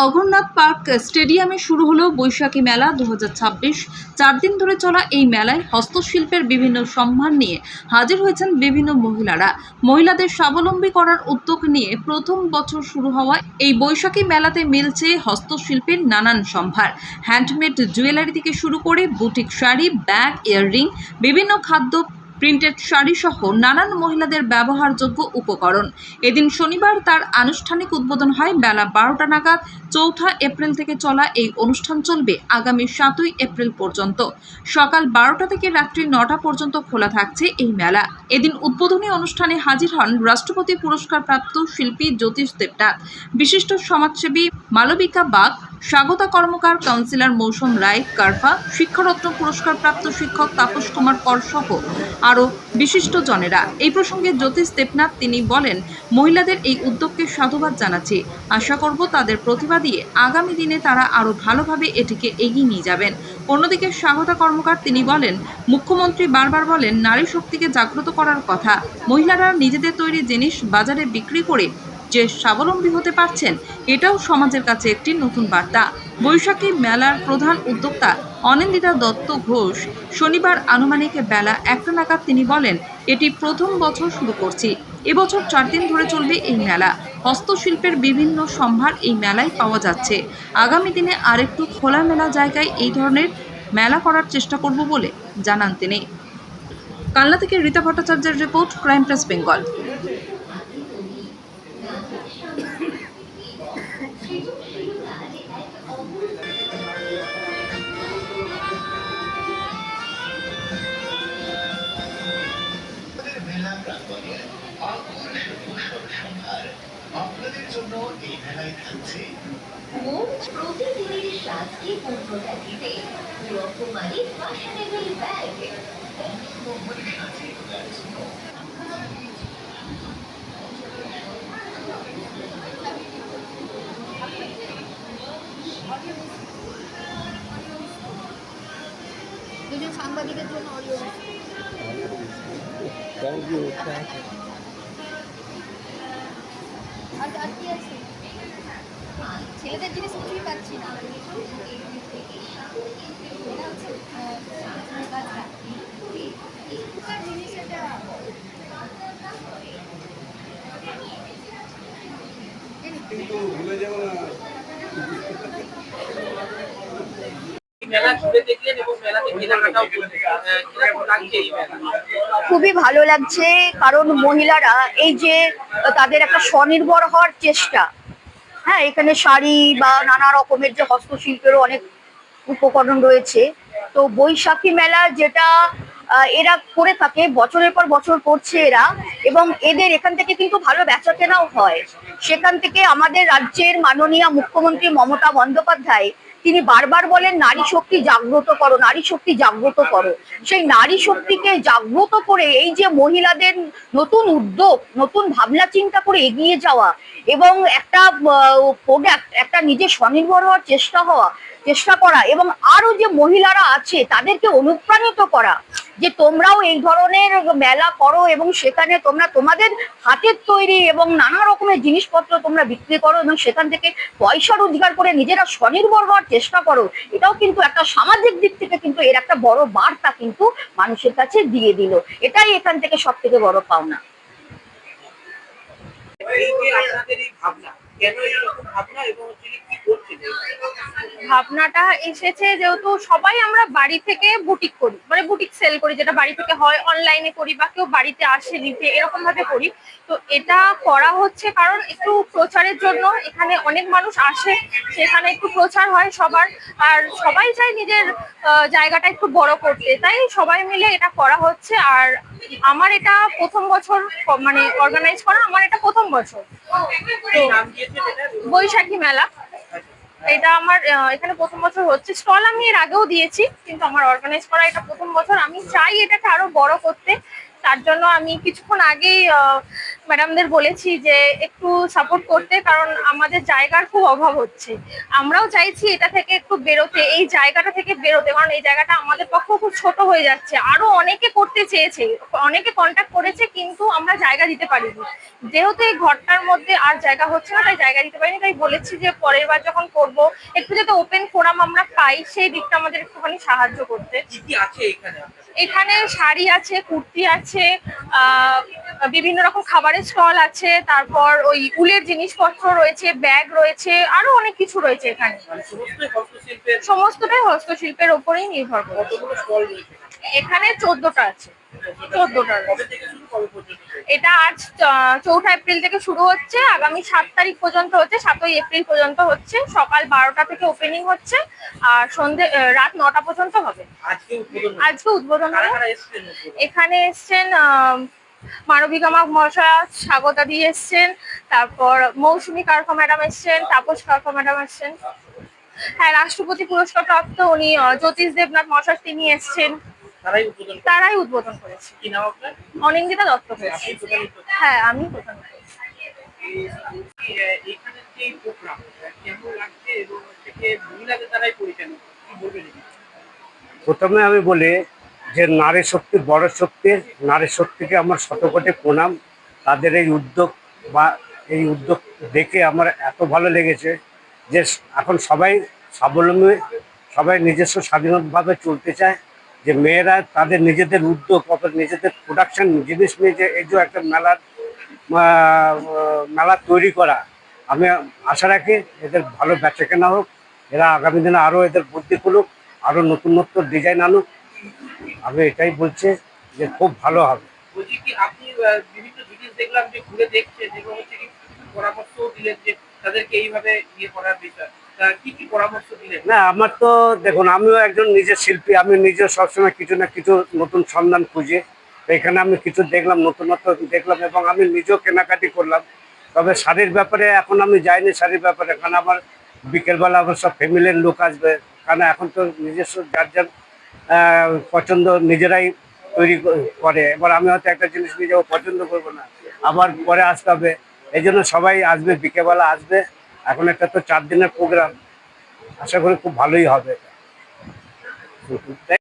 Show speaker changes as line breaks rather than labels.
Aghornath park স্টেডিয়ামে শুরু হলো বৈশাখী মেলা 2026। 4 দিন ধরে চলা এই মেলায় হস্তশিল্পের বিভিন্ন সম্ভার নিয়ে হাজির হয়েছেন বিভিন্ন মহিলাদের স্বাবলম্বী করার উদ্যোগ নিয়ে প্রথম বছর শুরু হওয়া এই বৈশাখী মেলাতে মিলছে হস্তশিল্পের নানান সম্ভার। হ্যান্ডমেড জুয়েলারি থেকে শুরু করে বুটিক শাড়ি, ব্যাগ, ইয়াররিং, বিভিন্ন খাদ্য, প্রিন্টেড শাড়ি সহ নানান মহিলাদের ব্যবহারযোগ্য উপকরণ। এদিন শনিবার তার আনুষ্ঠানিক উদ্বোধন হয় বেলা 12টা নাগাদ। 4 এপ্রিল থেকে চলা এই অনুষ্ঠান চলবে আগামী 7 এপ্রিল পর্যন্ত। সকাল 12টা থেকে রাত্রি 9টা পর্যন্ত খোলা থাকছে এই মেলা। এদিন উদ্বোধনী অনুষ্ঠানে হাজির হন রাষ্ট্রপতি পুরস্কারপ্রাপ্ত শিল্পী জ্যোতিষ দেবনাথ, বিশিষ্ট সমাজসেবী মালবিকা বাগ, স্বাগতা কর্মকার, কাউন্সিলর মৌসুম রায় কারফা, শিক্ষারত্ন পুরস্কারপ্রাপ্ত শিক্ষক তাপস কুমার কর সহ আরও বিশিষ্ট জনেরা। এই প্রসঙ্গে জ্যোতিষ দেবনাথ তিনি বলেন, মহিলাদের এই উদ্যোগকে সাধুবাদ জানাচ্ছি। আশা করব তাদের প্রতিভা দিয়ে আগামী দিনে তারা আরও ভালোভাবে এটিকে এগিয়ে নিয়ে যাবেন। অন্যদিকে স্বাগতা কর্মকার তিনি বলেন, মুখ্যমন্ত্রী বারবার বলেন নারী শক্তিকে জাগ্রত করার কথা। মহিলারা নিজেদের তৈরি জিনিস বাজারে বিক্রি করে যে স্বাবলম্বী হতে পারছেন, এটাও সমাজের কাছে একটি নতুন বার্তা। বৈশাখী মেলার প্রধান উদ্যোক্তা অনিন্দিতা দত্ত ঘোষ শনিবার আনুমানিক বেলা 1টা নাগাদ তিনি বলেন, এটি প্রথম বছর শুরু করছি। এবছর 4 দিন ধরে চলবে এই মেলা। হস্তশিল্পের বিভিন্ন সম্ভার এই মেলায় পাওয়া যাচ্ছে। আগামী দিনে আরেকটু খোলামেলা জায়গায় এই ধরনের মেলা করার চেষ্টা করব বলে জানান তিনি। কালনা থেকে রীতা ভট্টাচার্যের রিপোর্ট, ক্রাইম প্রেস বেঙ্গল।
আপনাদের জন্য এই মেলায় থাকছে প্রতিদিনের সাজকে পূর্ণতা দিতে রকমারি ফ্যাশনেবল ব্যাগ
দুজন সাংবাদিকের জন্য অডিও আর কি আছে ছেলেদের জিনিস কিছুই পাচ্ছি না। জিনিস এটা
কিন্তু ভুলে যাবো না।
খুবই ভালো লাগছে, কারণ মহিলারা এই যে তাদের একটা স্বনির্ভর হওয়ার চেষ্টা, হ্যাঁ, এখানে শাড়ি বা নানা রকমের যে হস্তশিল্পেরও অনেক উপকরণ রয়েছে। তো বৈশাখী মেলা যেটা এরা করে থাকে, বছরের পর বছর করছে এরা, এবং এদের এখান থেকে কিন্তু ভালো বেচা কেনাও হয়। সেখান থেকে আমাদের রাজ্যের মাননীয় মুখ্যমন্ত্রী মমতা বন্দ্যোপাধ্যায় তিনি বারবার বলেন নারী শক্তি জাগ্রত করো, নারী শক্তি জাগ্রত করো। সেই নারী শক্তিকে জাগ্রত করে এই যে মহিলাদের নতুন উদ্যোগ, নতুন ভাবনা চিন্তা করে এগিয়ে যাওয়া এবং একটা প্রোডাক্ট, একটা নিজে স্বনির্ভর হওয়ার চেষ্টা করা, এবং আরো যে মহিলারা আছে তাদেরকে অনুপ্রাণিত করা যে তোমরাও এই ধরনের মেলা করো এবং সেখানে তোমরা তোমাদের হাতের তৈরি এবং নানা রকমের জিনিসপত্র তোমরা বিক্রি করো এবং সেখান থেকে পয়সা রোজগার করে নিজেরা স্বনির্ভর হওয়ার চেষ্টা করো। এটাও কিন্তু একটা সামাজিক দিক থেকে কিন্তু এর একটা বড় বার্তা কিন্তু মানুষের কাছে দিয়ে দিল। এটাই এখান থেকে সব থেকে বড় পাওনা।
ভাবনাটা এসেছে যেহেতু সবাই আমরা বাড়ি থেকে বুটিক করি, মানে বুটিক সেল করি, যেটা বাড়ি থেকে হয়, অনলাইনে করি বা কেউ বাড়িতে আসে নিতে, এরকম ভাবে করি। তো এটা করা হচ্ছে কারণ একটু প্রচারের জন্য, এখানে অনেক মানুষ আসে, সেখানে একটু প্রচার হয় সবার, আর সবাই চায় নিজের জায়গাটা একটু বড় করতে, তাই সবাই মিলে এটা করা হচ্ছে। আর আমার এটা প্রথম বছর, মানে অর্গানাইজ করা আমার এটা প্রথম বছর। তো বৈশাখী মেলা এটা আমার এখানে প্রথম বছর হচ্ছে। স্টল আমি এর আগেও দিয়েছি, কিন্তু আমার অর্গানাইজ করা এটা প্রথম বছর। আমি চাই এটাকে আরো বড় করতে, তার জন্য আমি কিছুক্ষণ আগেই ম্যাডামদের বলেছি যে একটু সাপোর্ট করতে, কারণ আমাদের জায়গার খুব অভাব হচ্ছে। আমরাও চাইছি এটা থেকে একটু বেরোতে, এই জায়গাটা থেকে বেরোতে, কারণ এই জায়গাটা আমাদের পক্ষে খুব ছোট হয়ে যাচ্ছে। আরো অনেকে করতে চেয়েছে, অনেকে কন্ট্যাক্ট করেছে, কিন্তু আমরা জায়গা দিতে পারিনি। যেহেতু এই ঘরটার মধ্যে আর জায়গা হচ্ছে না, তাই জায়গা দিতে পারিনি। তাই বলেছি যে পরের বার যখন করব একটু যাতে ওপেন ফোরাম আমরা পাই, সেই দিকটা আমাদের একটুখানি সাহায্য করতে।
কি কি আছে এখানে আপনাদের?
এখানে শাড়ি আছে, কুর্তি আছে, বিভিন্ন রকম খাবারের স্টল আছে, তারপর ওই উলের জিনিসপত্র রয়েছে, ব্যাগ রয়েছে, আরো অনেক কিছু রয়েছে এখানে।
মানে সমস্তই হস্তশিল্পের?
সমস্তটাই হস্তশিল্পের ওপরেই নির্ভর করে।
কতগুলো স্টল রয়েছে?
এখানে 14টা আছে। 14টা
কবে থেকে শুরু, কবে পর্যন্ত চলবে?
এটা আজ 4 এপ্রিল থেকে শুরু হচ্ছে, আগামী 7 তারিখ পর্যন্ত হচ্ছে, 7ই এপ্রিল পর্যন্ত হচ্ছে। সকাল 12টা থেকে ওপেনিং হচ্ছে আর সন্ধে রাত 9টা পর্যন্ত হবে।
আজকে উদ্বোধন?
আজকে উদ্বোধন
কারা
হবে।
কারা এসেছেন উদ্বোধনে?
এখানে এসছেন মানবিকা মহাশয়া, স্বাগতা দিয়ে এসছেন, তারপর মৌসুমী কারফা ম্যাডাম এসছেন, তাপস কারফা ম্যাডাম এসছেন। হ্যাঁ, রাষ্ট্রপতি পুরস্কার প্রাপ্ত উনি জ্যোতিষ দেবনাথ মহাশয় তিনি এসছেন।
তারাই উদ্বোধন করেছে।
তারাই উদ্বোধন করেছে।
কি নাম আপনার?
অনিন্দিতা দত্ত হয়েছে।
আপনি প্রধান উদ্যোক্তা?
হ্যাঁ, আমি প্রধান করেছি।
এখানে যে প্রোগ্রাম কেমন লাগছে এবং থেকে মহিলাদের দ্বারাই পরিচালিত, কি বলবেন?
প্রথমে আমি বলি যে নারী শক্তির বড় শক্তির নারী শক্তিকে আমার শতকোটি প্রণাম। তাদের এই উদ্যোগ বা এই উদ্যোগ দেখে আমার এত ভালো লেগেছে যে এখন সবাই স্বাবলম্বী, সবাই নিজস্ব স্বাধীনভাবে চলতে চায়। যে মেয়েরা তাদের নিজেদের উদ্যোগ অর্থাৎ নিজেদের প্রোডাকশন জিনিস নিয়ে যে এই যে একটা মেলা তৈরি করা, আমি আশা রাখি এদের ভালো বেচাকেনা হোক, এরা আগামী দিনে আরও এদের বুদ্ধি খুলুক, আরও নতুন নতুন ডিজাইন আনুক। আমি এটাই বলছি যে খুব ভালো হবে।
বলছি কি আপনি বিভিন্ন জিনিস দেখলাম যে ঘুরে দেখছেন এবং হচ্ছে কি পরামর্শ দিলেন যে তাদেরকে এইভাবে ইয়ে করার বিষয়, তা কি কি পরামর্শ দিলেন?
না, আমার তো দেখুন, আমিও একজন নিজের শিল্পী, আমি নিজেও সবসময় কিছু না কিছু নতুন সন্ধান খুঁজি। তো এখানে আমি কিছু দেখলাম, নতুনত্ব দেখলাম এবং আমি নিজেও কেনাকাটি করলাম। তবে শাড়ির ব্যাপারে এখন আমি যাইনি, শাড়ির ব্যাপারে, কারণ আমার বিকেলবেলা আমার সব ফ্যামিলির লোক আসবে। কারণ এখন তো নিজস্ব যার যার পছন্দ নিজেরাই তৈরি করে। এবার আমি হয়তো একটা জিনিস নিয়ে যাবো, পছন্দ করবো না, আবার পরে আসতে হবে। এই জন্য সবাই আসবে, বিকেলবেলা আসবে। এখন একটা তো 4 দিনের প্রোগ্রাম, আশা করি খুব ভালোই হবে।